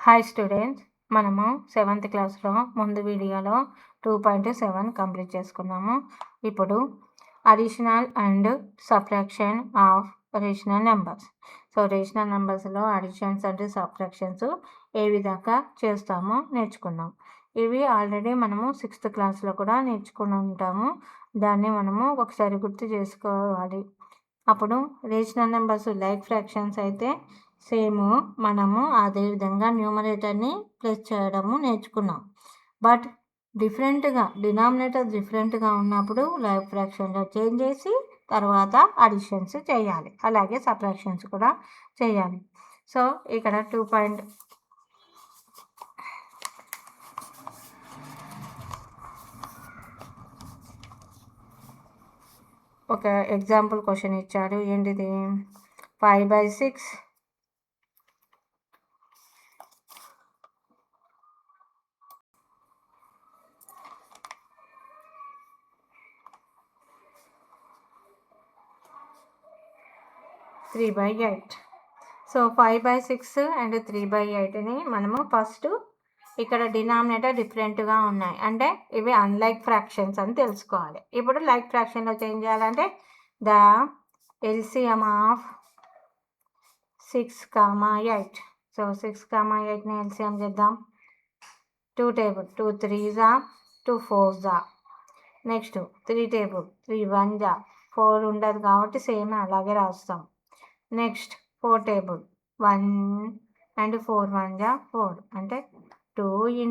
Hi students, మనము 7th క్లాస్లో ముందు వీడియోలో 2.7 కంప్లీట్ చేసుకున్నాము. ఇప్పుడు additional and subtraction of rational numbers. So rational నెంబర్స్లో అడిషన్స్ అండ్ సబ్ట్రాక్షన్స్ ఏ విధంగా చేస్తామో నేర్చుకున్నాం. ఇవి ఆల్రెడీ మనము 6th క్లాస్లో కూడా నేర్చుకుని ఉంటాము. దాన్ని మనము ఒకసారి గుర్తు చేసుకోవాలి. అప్పుడు రేషనల్ నెంబర్స్ లైక్ ఫ్రాక్షన్స్ అయితే సేమ్ మనము అదేవిధంగా న్యూమరేటర్ని ప్లస్ చేయడము నేర్చుకున్నాం. బట్ డిఫరెంట్గా డినామినేటర్ డిఫరెంట్గా ఉన్నప్పుడు లైక్ ఫ్రాక్షన్లో చేంజ్ చేసి తర్వాత అడిషన్స్ చేయాలి, అలాగే సబ్ట్రాక్షన్స్ కూడా చేయాలి. సో ఇక్కడ 2. ఒక ఎగ్జాంపుల్ క్వశ్చన్ ఇచ్చాడు. ఏంటిది? 5/6 3/8. సో 5/6 అండ్ 3/8ని మనము ఫస్ట్ ఇక్కడ డినామినేటర్ డిఫరెంట్గా ఉన్నాయి అంటే ఇవి అన్లైక్ ఫ్రాక్షన్స్ అని తెలుసుకోవాలి. ఇప్పుడు లైక్ ఫ్రాక్షన్లో చేంజ్ చేయాలంటే ద ఎల్సిఎం ఆఫ్ 6, 8. సో 6, 8ని ఎల్సిఎం చేద్దాం. 2 table 2 3s 2 4s. Next 3 table 3 1s 4 ఉండదు కాబట్టి సేమ్ అలాగే రాస్తాం. నెక్స్ట్ 4 టేబుల్ 1 అండ్ 4 1s 4 అంటే 2 ×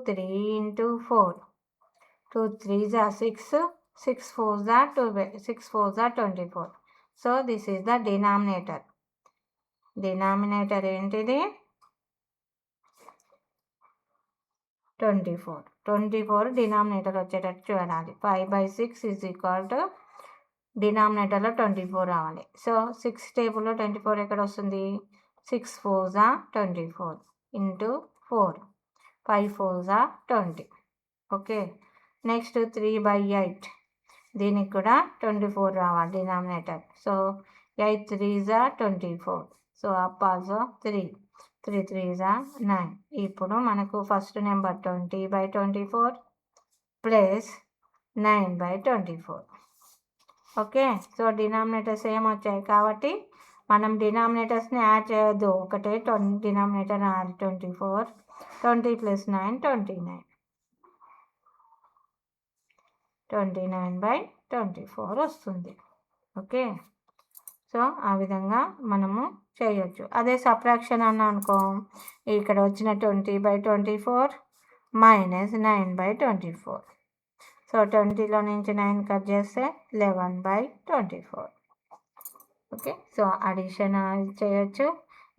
3 × 4. 2 3s 6, 6 4s 12, 6 4s 24. So this is the denominator. Denominator ఏంటిది? 24. 24 డినామినేటర్ వచ్చేటట్టు చూడాలి. 5/6 ఈజ్ ఈక్వల్ టు డినామినేటర్లో 24 రావాలి. సో 6 టేబుల్లో 24 ఎక్కడ వస్తుంది? 6 4s 24 × 4, 5 4s 20. ఓకే. నెక్స్ట్ 3/8 దీనికి కూడా 24 రావాలి denominator. So 8 3s 24. So up also 3 3s 9. ఇప్పుడు మనకు first number 20/24 plus 9/24. Okay. So denominators ఏమొచ్చాయి కాబట్టి మనం డినామినేటర్స్ని యాడ్ చేయొద్దు. ఒకటే డినామినేటర్ 24, 20 + 9 29. 29/24 వస్తుంది. ఓకే. సో ఆ విధంగా మనము చేయొచ్చు. అదే సబ్ట్రాక్షన్ అన్నా అనుకో, ఇక్కడ వచ్చిన 20/24 - 9/24. సో 20లో నుంచి 9 కట్ చేస్తే 11/24. ఓకే. సో అడిషన్ చేయొచ్చు,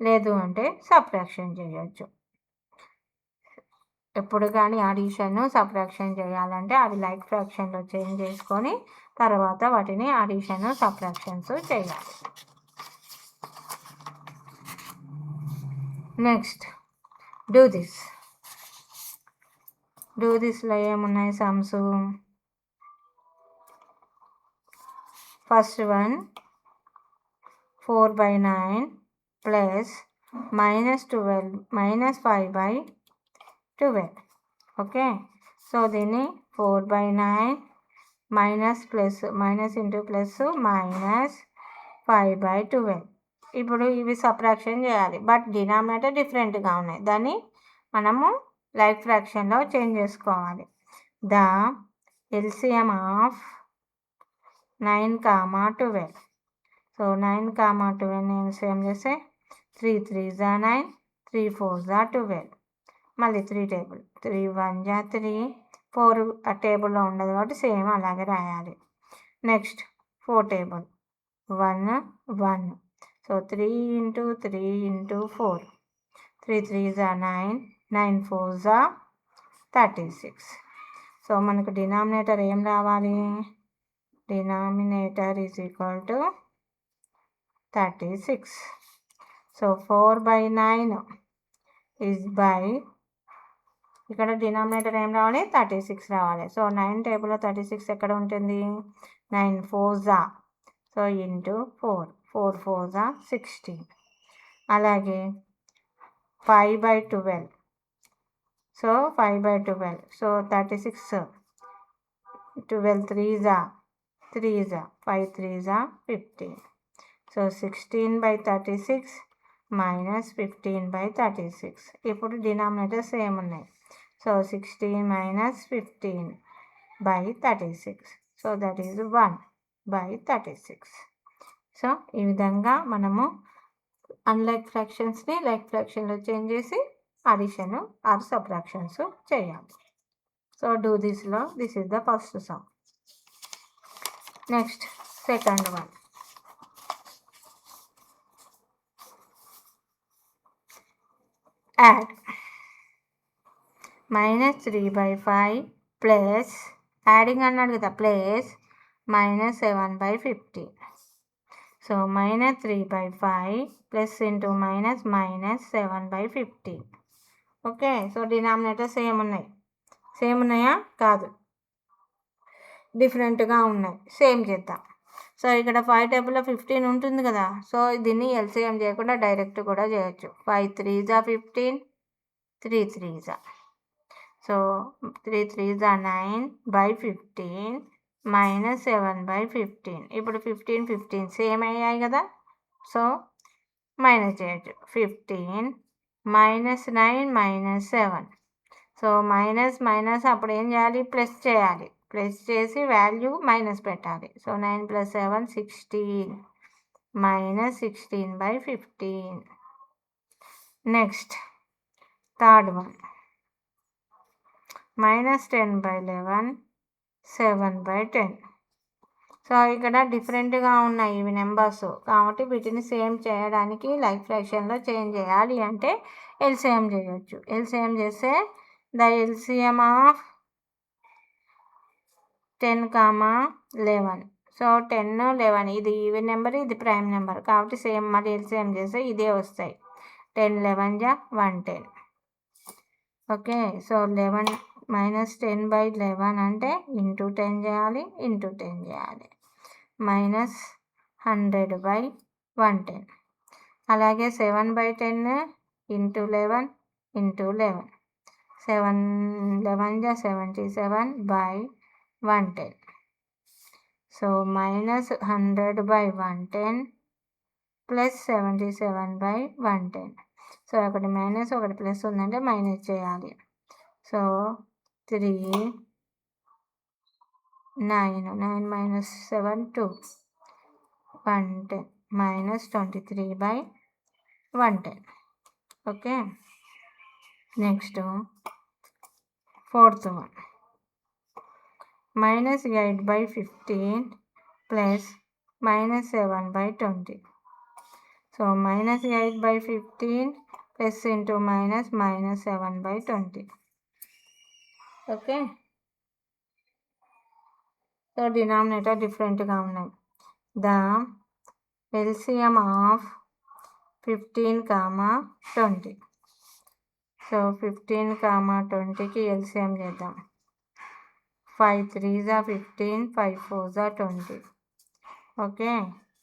లేదు అంటే సబ్ట్రాక్షన్ చేయొచ్చు. ఎప్పుడు కానీ అడిషన్ సబ్ట్రాక్షన్ చేయాలంటే అవి లైక్ ఫ్రాక్షన్లో చేంజ్ చేసుకొని తర్వాత వాటిని అడిషన్ సబ్ట్రాక్షన్స్ చేయాలి. నెక్స్ట్ డూ దిస్లో ఏమున్నాయి sums? First one 4/9 plus -12 -5/12. Okay. So దీన్ని 4/9 minus plus minus into plus -5/12. ఇప్పుడు ఇవి సబ్ట్రాక్షన్ చేయాలి, బట్ డినామినేటర్ డిఫరెంట్గా ఉన్నాయి. దాన్ని మనము లైక్ ఫ్రాక్షన్లో చేంజ్ చేసుకోవాలి. The LCM of 9, 12. సో 9, 12ని ఎల్సిఎం చేస్తే 3 3s 9, 3 4s 12. మళ్ళీ 3 టేబుల్ 3 1s 3, 4 ఆ టేబుల్లో ఉండదు కాబట్టి సేమ్ అలాగే రాయాలి. Next 4 table 1 1. So 3 × 3 × 4, 3 3s 9, 9 4s 36. So మనకు డినామినేటర్ ఏం రావాలి? Denominator is equal to 36. So 4/9 is by, ఇక్కడ డినామినేటర్ ఏం రావాలి? 36 రావాలి. సో 9 టేబుల్లో 36 ఎక్కడ ఉంటుంది? 9 4s. So into 4, 4 4s 16. అలాగే 5/12. So 5/12. So 36. 12 3s are 3s are 5 3s are 15. So 16/36 minus 15/36. ఇప్పుడు డినామినేటర్ సేమ్ ఉన్నాయి. So 16 minus 15/36. So that is 1/36. So ఈ విధంగా మనము అన్లైక్ ఫ్రాక్షన్స్ని లైక్ ఫ్రాక్షన్లో చేంజ్ చేసి అడిషన్ ఆర్ సబ్ట్రాక్షన్స్ చేయాలి. సో డూ దిస్లో this is the first sum. Next second one. Add -3/5 plus adding అన్నాడు కదా plus -7/15. So -3/5 plus into minus -7/15. Okay. So denominator same ఉన్నాయా? కాదు, డిఫరెంట్గా ఉన్నాయి. సేమ్ చేద్దాం. సో ఇక్కడ 5 టేబుల్లో 15 ఉంటుంది కదా. సో దీన్ని ఎల్సిఎం చేయకుండా డైరెక్ట్ కూడా చేయొచ్చు. 5 3s are 15, 3 3s are. So 3 3s are 9/15 minus 7/15. ఇప్పుడు 15 15 సేమ్ అయ్యాయి కదా. సో మైనస్ చేయొచ్చు. 15 -9 -7. సో మైనస్ అప్పుడు ఏం చేయాలి? ప్లస్ చేయాలి. ప్లస్ చేసి వాల్యూ మైనస్ పెట్టాలి. So 9 + 7 16 -16/15. Next third one. -10/11 7/10. So ఇక్కడ డిఫరెంట్గా ఉన్నాయి ఇవి నెంబర్స్, కాబట్టి వీటిని సేమ్ చేయడానికి లైక్ ఫ్రాక్షన్లో చేంజ్ చేయాలి అంటే ఎల్సిఎం చేయొచ్చు. ఎల్సిఎం చేస్తే ద ఎల్సిఎం ఆఫ్ 10, 11. సో 10, 11 ఇది ఈవెన్ నెంబర్, ఇది ప్రైమ్ నెంబర్, కాబట్టి సేమ్ మళ్ళీ ఎల్సిఎం చేస్తే ఇదే వస్తాయి. 10 11 = 110. ఓకే. సో 11 -10/11 అంటే ఇంటూ 10 చేయాలి, ఇంటూ 10 చేయాలి. -100/110. అలాగే 7/10 into 11 into 11. 7 11 = 77/110. So -100/110 plus 77/110. So ఒకటి మైనస్ ఒకటి ప్లస్ ఉందంటే మైనస్ చేయాలి. So 3 9 9 - 7 2 110 -23/110. Okay. Next fourth one. -8/15 plus -7/20. So -8/15 plus into minus -7/20. Okay. So denominator డిఫరెంట్గా ఉన్నాయి. The LCM of 15, 20. సో 15, 20కి ఎల్సిఎం చేద్దాం. 5 3s are 15, 5 4s are 20. Okay.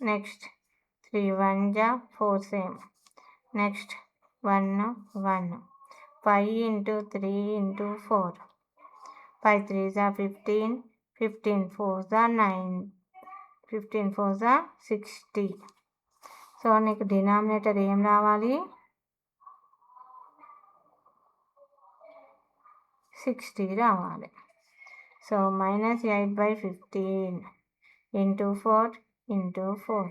Next 3 1s are 4 same. Next 1 1. 5 × 3 × 4. 5 3s are 15, 15 4s are 9, 15 4s are 60. So నీకు denominator ఏం రావాలి? 60 రావాలి. So -8/15 into 4 into 4.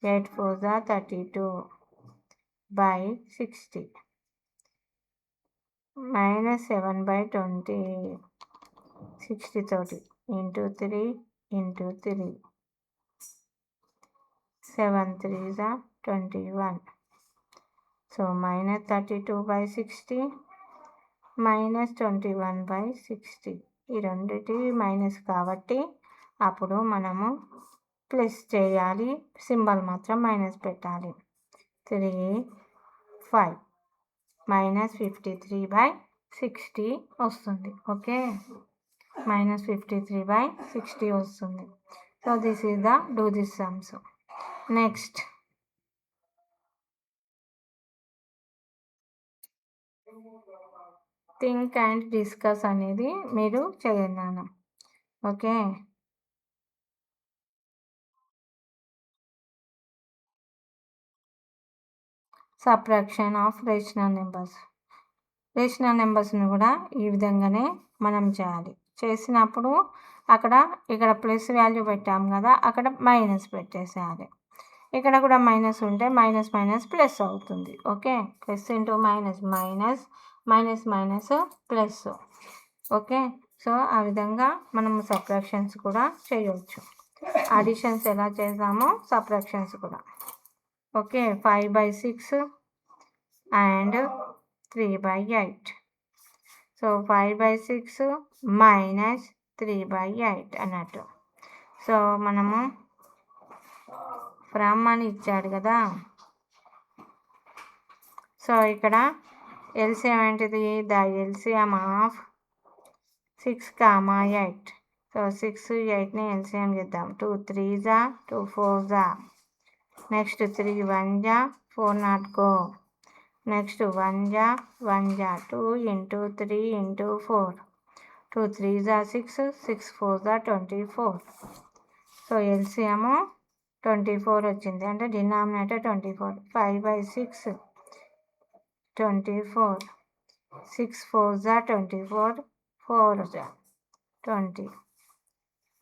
8 4s are 32/60. -7/20 60 తోటి into 3 into 3. 7 3s are 21. So -32/60 -21/60. ఈ రెండింటి minus కాబట్టి అప్పుడు మనము ప్లస్ చేయాలి, సింబల్ మాత్రం మైనస్ పెట్టాలి. 3 5 -53/60 వస్తుంది. ఓకే. -53/60 వస్తుంది. So this is the do this sums. Next think and discuss అనేది మీరు చేయండి. Okay. Subtraction of rational numbers. Rational నెంబర్స్ని కూడా ఈ విధంగానే మనం చేయాలి. చేసినప్పుడు ఇక్కడ ప్లస్ వాల్యూ పెట్టాము కదా, అక్కడ మైనస్ పెట్టేసేయాలి. ఇక్కడ కూడా మైనస్ ఉంటే మైనస్ మైనస్ ప్లస్ అవుతుంది. Okay. Plus into minus minus, minus minus plus. Okay. So ఆ విధంగా మనం సబ్ట్రాక్షన్స్ కూడా చేయవచ్చు. అడిషన్స్ ఎలా చేసామో సబ్ట్రాక్షన్స్ కూడా. ఓకే. 5/6 అండ్ 3/8. సో 5/6 మైనస్ 3/8 అన్నట్టు. సో మనము ఫ్రమ్ అని ఇచ్చాడు కదా, సో ఇక్కడ ఎల్సిఎం ఏంటిది? The LCM of 6, 8. సో 6, 8ని ఎల్సిఎం చేద్దాం. 2 3s 2 4s. Next 3 1s 4 not go. Next 1s 1s 2 into 3 into 4. 2 3s 6, 6 4s 24. So LCM 24 వచ్చింది, అంటే denominator 24. 5/6 24, 6 4s 24, 4s 20,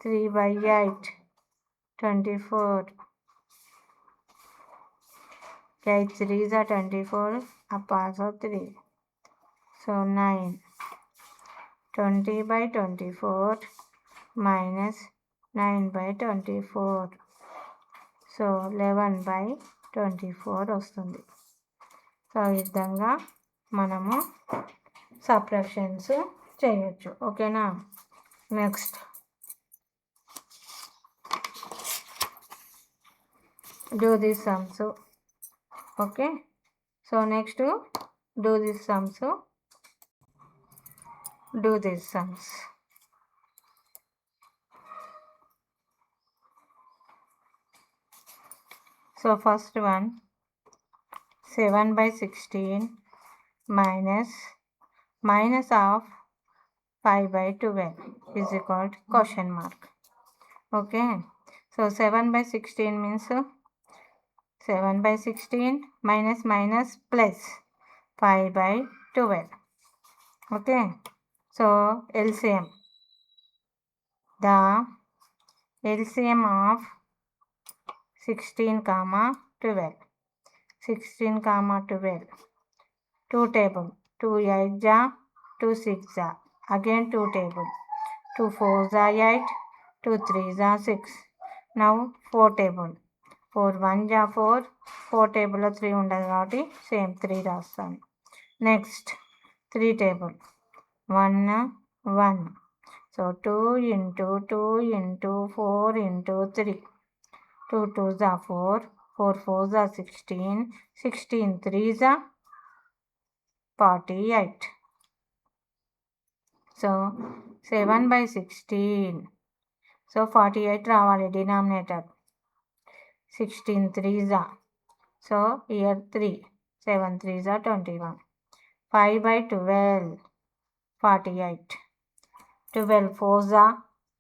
3/8 24, 8 3s 24, up also 3. So 9. 20/24 minus 9/24. So 11/24 వస్తుంది. So ఈ విధంగా మనము subtractions చేయొచ్చు. ఓకేనా. Next do this sums. Okay. So next do this sums. Do these sums. So first one, 7/16 minus of 5/12 is equal to question mark. Okay. So 7/16 means 7/16 minus plus 5/12. Okay. So LCM. The LCM of 16, 12. 16, 12. 2 table. 2 8s, 2 6s. Again 2 table. 2 4s 8, 2 3s 6. Now 4 table. 4 1s 4. 4 table 3 ఉండదు కాబట్టి same 3 రాస్తాను. Next 3 table. 1 1. So 2 into 2 into 4 into 3. 2 2s 4, 4 4s 16, 16 3s 48. So 7/16. So 48 రావాలి denominator. 16 3s. So year 3. 7 3s 21. 5/12 48. 12 4s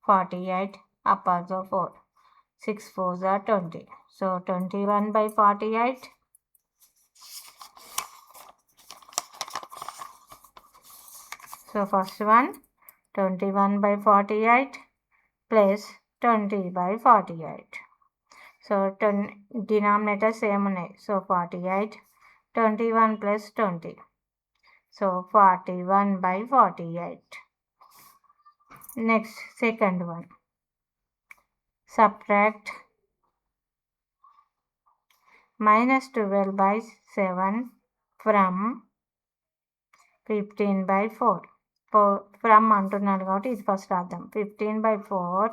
48, up also 4. 6 4s 20. So 21/48. So first one 21/48 plus 20/48. So denominator same ఉన్నాయి. So 48, 21 plus 20. So 41/48. Next, second one. Subtract -12/7 from 15/4. From అంటున్నాడు కాబట్టి ఇది first రాద్దాం. 15/4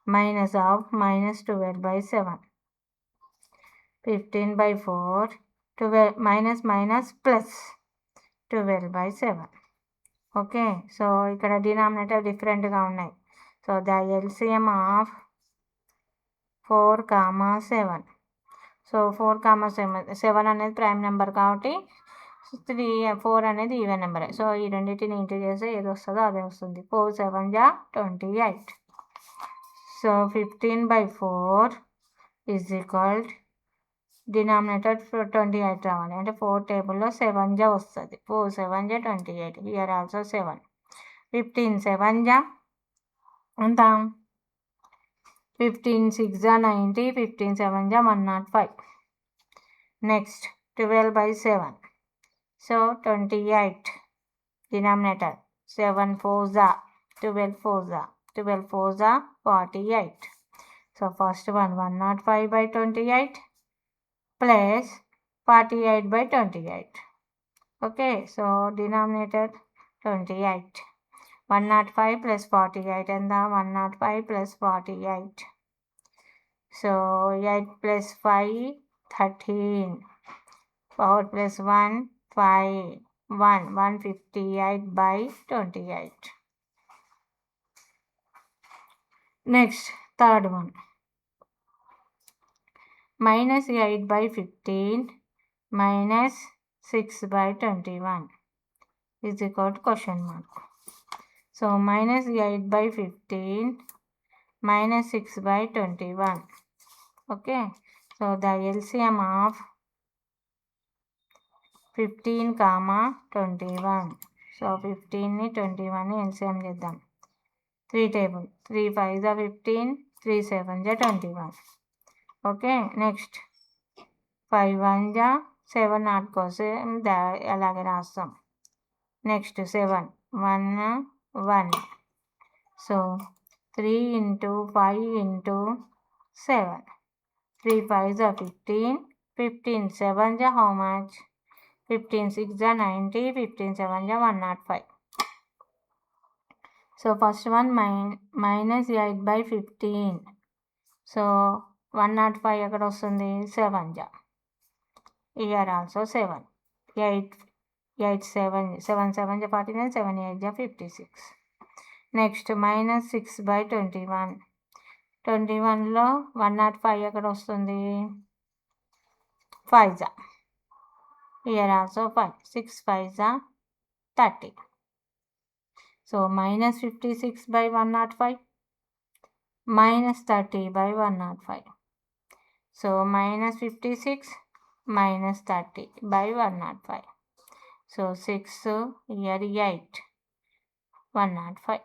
minus of -12/7. 15/4 12 minus plus 12/7. Okay. So ఇక్కడ denominator డిఫరెంట్గా ఉన్నాయి. So the LCM of 4, 7. So 4, 7 అనేది prime number కాబట్టి 4 అనేది ఈవెన్ నెంబరే. సో ఈ రెండింటిని ఇంటూ చేస్తే ఏది వస్తుందో అదే వస్తుంది. 4 7 జా 28. సో 15/4 ఈజ్ ఈక్వల్ డినామినేటర్ 28 రావాలి. అంటే 4 టేబుల్లో 7 జా వస్తుంది. 4 7 జా 28. Here also 7. 15 7 జా ఎంత? 15 6 జా 90. 15 7 జా 105. నెక్స్ట్ 12/7. సో 28 denominator 7 4 జా 12 4 జా 12 4 జా 48. So first one 105/28 plus 48/28. Okay, so denominator 28. 105 plus 48 and the 105 plus 48. So 8 plus 5 13. 4 plus 1 5. 158/28. Next, third one. Minus 8/15 minus 6/21 is equal to question mark. So minus 8/15 minus 6/21. Okay, so the LCM of 15, 21. So 15 ni 21 ni LCM చేద్దాం. 3 table 3 5 are 15, 3 7 are 21. Okay, next 5 1 ja 7 not కోసం అలాగే రాస్తాం. Next 7 1 1. So 3 into 5 into 7. 3 5 are 15. 15 7 ja how much? 15 6 ja 90. 15 7 ja 105. So first one minus 8/15. So 105 ఎక్కడ వస్తుంది? 7 ja. Here also 7. 8 7 7 7 ja 49. 7 8 ja 56. Next minus 6/21. 21లో 105 ఎక్కడ వస్తుంది? 5 ja. Here also 5. 6 5 ja 30. So minus 56/105 minus 30/105. So minus 56 minus 30/105. So 6 here 8 105.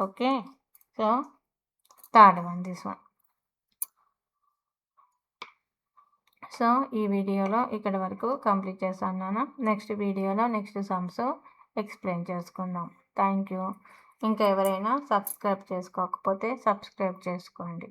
Okay, so third one, this one. So ఈ వీడియోలో ఇక్కడ వరకు complete చేస్తున్నాను. Next వీడియోలో నెక్స్ట్ సమ్స్ ఎక్స్ప్లెయిన్ చేసుకుందాం. Thank you. ఇంకా ఎవరైనా సబ్స్క్రైబ్ చేసుకోకపోతే సబ్స్క్రైబ్ చేసుకోండి.